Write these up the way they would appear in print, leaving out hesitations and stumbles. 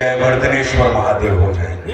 वर्धनेश्वर महादेव हो जाएंगे।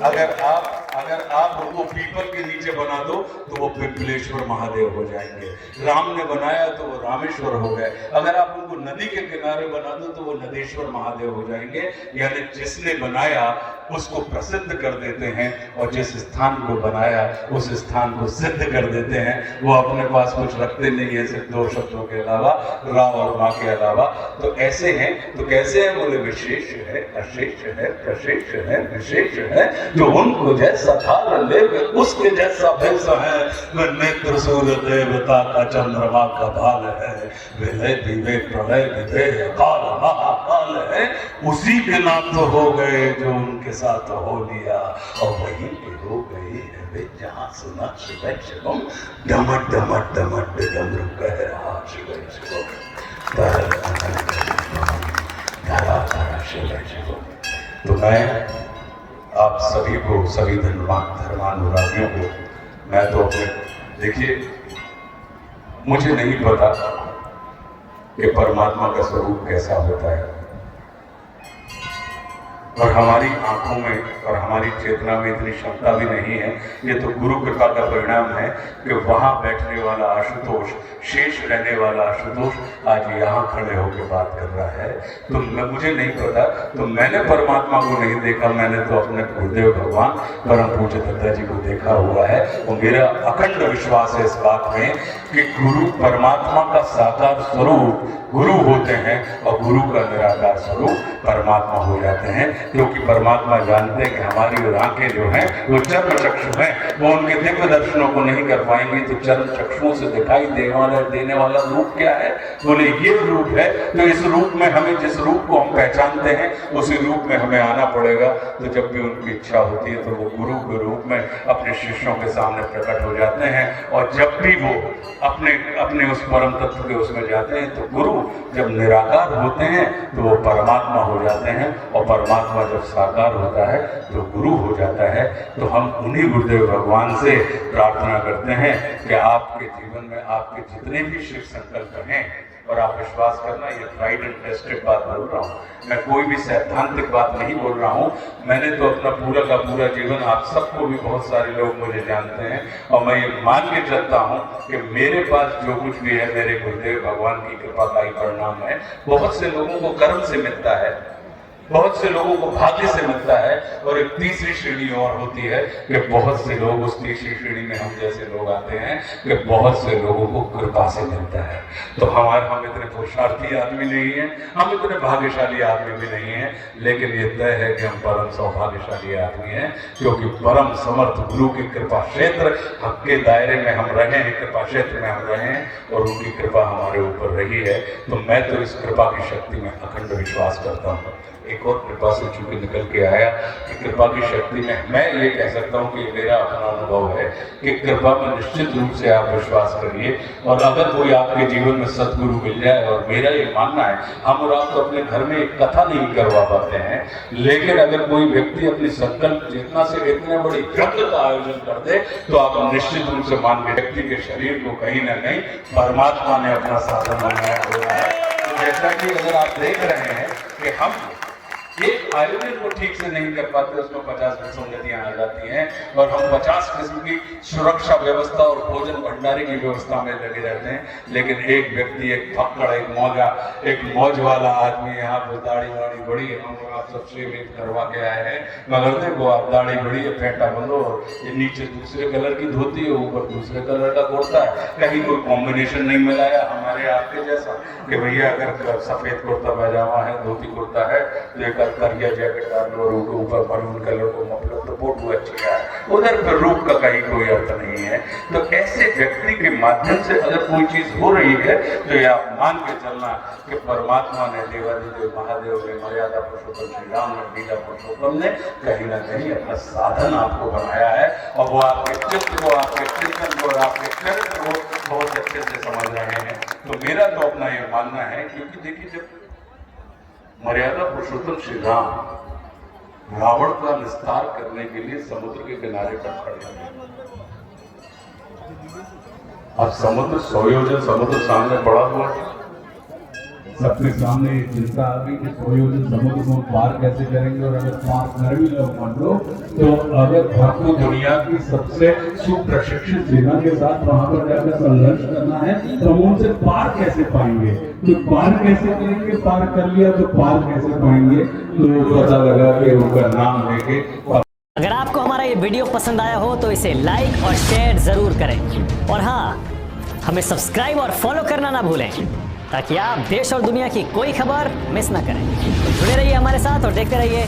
अगर आप उनको पीपल के नीचे बना दो तो वो पिपलेश्वर महादेव हो जाएंगे। राम ने बनाया तो वो रामेश्वर हो गए। अगर आप उनको नदी के किनारे बना दो तो वो नदेश्वर महादेव हो जाएंगे। यानी जिसने बनाया उसको प्रसिद्ध कर देते हैं और जिस स्थान को बनाया उस स्थान को सिद्ध कर देते हैं। वो अपने पास कुछ रखते नहीं है सिर्फ दो शब्दों के अलावा, रा और माँ के अलावा। तो ऐसे हैं। तो कैसे हैं? बोले विशेष है, अशेष है, प्रशेष है, विशेष है। जो उनको जैसा था ले उसके जैसा भेष है। वह नेत्र सूर्य देवता का चंद्रमा का भाल है। विलय दिवे प्रलय विदे काल महाकाल है। उसी के नाम तो हो गए जो उनके साथ हो लिया और वहीं पे हो गए हैं वे जहाँ सुना शिवय शिवम डमट डमट डमट डमरू कह रहा शिवय शिवम शिवय शिवम। तो मैं आप सभी को, सभी धर्मानुरागियों को, मैं तो अपने, देखिए मुझे नहीं पता कि परमात्मा का स्वरूप कैसा होता है और हमारी आंखों में और हमारी चेतना में इतनी क्षमता भी नहीं है। ये तो गुरु कृपा का परिणाम है कि वहाँ बैठने वाला आशुतोष, शेष रहने वाला आशुतोष आज यहाँ खड़े होकर बात कर रहा है। तो मुझे नहीं पता, तो मैंने परमात्मा को नहीं देखा, मैंने तो अपने गुरुदेव भगवान परम पूज्य दत्ता जी को देखा हुआ है। और मेरा अखंड विश्वास है इस बात में कि गुरु परमात्मा का साकार स्वरूप गुरु होते हैं और गुरु का निराकार स्वरूप परमात्मा हो जाते हैं। क्योंकि परमात्मा जानते हैं कि हमारी और आंखें जो हैं वो चर्म चक्षु हैं, वो उनके दिव्य दर्शनों को नहीं कर पाएंगे। तो चर्म चक्षुओं से दिखाई देने वाला रूप क्या है? बोले ये रूप है। तो इस रूप में हमें, जिस रूप को हम पहचानते हैं उसी रूप में हमें आना पड़ेगा। तो जब भी उनकी इच्छा होती है तो वो गुरु के रूप में अपने शिष्यों के सामने प्रकट हो जाते हैं। और जब भी वो अपने उस परम तत्व के उसमें जाते हैं तो गुरु जब निराकार होते हैं तो वो परमात्मा हो जाते हैं और परमात्मा जब साकार होता है तो गुरु हो जाता है। तो हम उन्हीं गुरुदेव भगवान से प्रार्थना करते हैं कि आपके जीवन में आपके जितने भी शिव संकल्प हैं, और आप विश्वास करना ये ट्राइड एंड टेस्टेड बात बोल रहा हूँ, मैं कोई भी सैद्धांतिक बात नहीं बोल रहा हूँ। मैंने तो अपना पूरा का पूरा जीवन, आप सबको भी, बहुत सारे लोग मुझे जानते हैं और मैं ये मान के चलता हूँ कि मेरे पास जो कुछ भी है मेरे गुरुदेव भगवान की कृपा का ही परिणाम है। बहुत से लोगों को कर्म से मिलता है, बहुत से लोगों को भाग्य से मिलता है, और एक तीसरी श्रेणी और होती है कि बहुत से लोग, उस तीसरी श्रेणी में हम जैसे लोग आते हैं कि बहुत से लोगों को कृपा से मिलता है। तो हम इतने पुरुषार्थी आदमी नहीं हैं, हम इतने भाग्यशाली आदमी भी नहीं हैं, लेकिन ये तय है कि हम परम सौभाग्यशाली आदमी हैं क्योंकि परम समर्थ गुरु की कृपा क्षेत्र के दायरे में हम रहे हैं, कृपा क्षेत्र में हम रहे हैं और उनकी कृपा हमारे ऊपर रही है। तो मैं तो इस कृपा की शक्ति में अखंड विश्वास करता हूँ। एक और कृपा से चूंकि निकल के आया कि कृपा की शक्ति में मैं ये कह सकता हूँ कि मेरा अपना अनुभव है कि कृपा में निश्चित रूप से आप विश्वास करिए। और अगर कोई आपके जीवन में सदगुरु मिल जाए, और मेरा ये मानना है, हम और आप तो अपने घर में एक कथा नहीं करवा पाते हैं, लेकिन अगर कोई व्यक्ति अपनी संकल्प चेतना से इतने बड़ी यज्ञ का आयोजन कर दे तो आप निश्चित रूप से मान के व्यक्ति के शरीर को कहीं ना कहीं परमात्मा ने अपना साधन बनाया हुआ है। तो जैसा कि अगर आप देख रहे हैं कि हम एक आयोजन को ठीक से नहीं कर पाते, उसमें 50 विसंगतियां आ जाती हैं और हम 50 किस्म की सुरक्षा व्यवस्था और भोजन भंडारे की व्यवस्था में लगे रहते हैं। लेकिन एक व्यक्ति, एक फक्कड़, एक मौज वाला आदमी यहाँ पर दाढ़ी वाड़ी बड़ी है, हम आप सबसे वेट करवा के आए हैं, मगर देखो आप दाढ़ी बड़ी है, फेंटा बंदो, ये नीचे दूसरे कलर की धोती है, ऊपर दूसरे कलर का कुर्ता है, कहीं कोई कॉम्बिनेशन नहीं मिलाया हमारे आपके जैसा कि भैया अगर सफेद कुर्ता पैजामा है, धोती कुर्ता है, तो करिया जैकेट डाल लो और ऊपर मरून कलर को, मतलब तो फोटो अच्छी है, उधर पर रूप का कहीं कोई अर्थ नहीं है। तो ऐसे व्यक्ति के माध्यम से अगर कोई चीज हो रही है तो ये आप मान के चलना कि परमात्मा ने, देवादिदेव महादेव ने, मर्यादा पुरुषोत्तम श्री राम ने, लीला पुरुषोत्तम ने कहीं ना कहीं अपना साधन आपको बनाया है और वो आपके चित्त को, आपके चिंतन को और आपके चरित्र को बहुत अच्छे से समझ रहे हैं। तो मेरा तो अपना ये मानना है, क्योंकि देखिए जब मर्यादा पुरुषोत्तम श्री राम रावण का निस्तार करने के लिए समुद्र के किनारे पर खड़े हैं, अब समुद्र 100 योजन समुद्र सामने पड़ा हुआ है, सबके सामने ये चिंता आ गई कि प्रयोजन समुद्र को पार कैसे करेंगे, और अगर पार कर भी लो मान लो तो अगर आपको दुनिया की सबसे सुप्रशिक्षित सेना के साथ वहां पर जाकर संघर्ष करना है तो हम उनसे पार कैसे पाएंगे, तो पार कैसे करेंगे, पार कर लिया तो पार कैसे पाएंगे। तो पता लगा कि उनका नाम लेके। अगर आपको हमारा ये वीडियो पसंद आया हो तो इसे लाइक और शेयर जरूर करें, और हाँ, हमें सब्सक्राइब और फॉलो करना ना भूलें ताकि आप देश और दुनिया की कोई खबर मिस ना करें। तो जुड़े रहिए हमारे साथ और देखते रहिए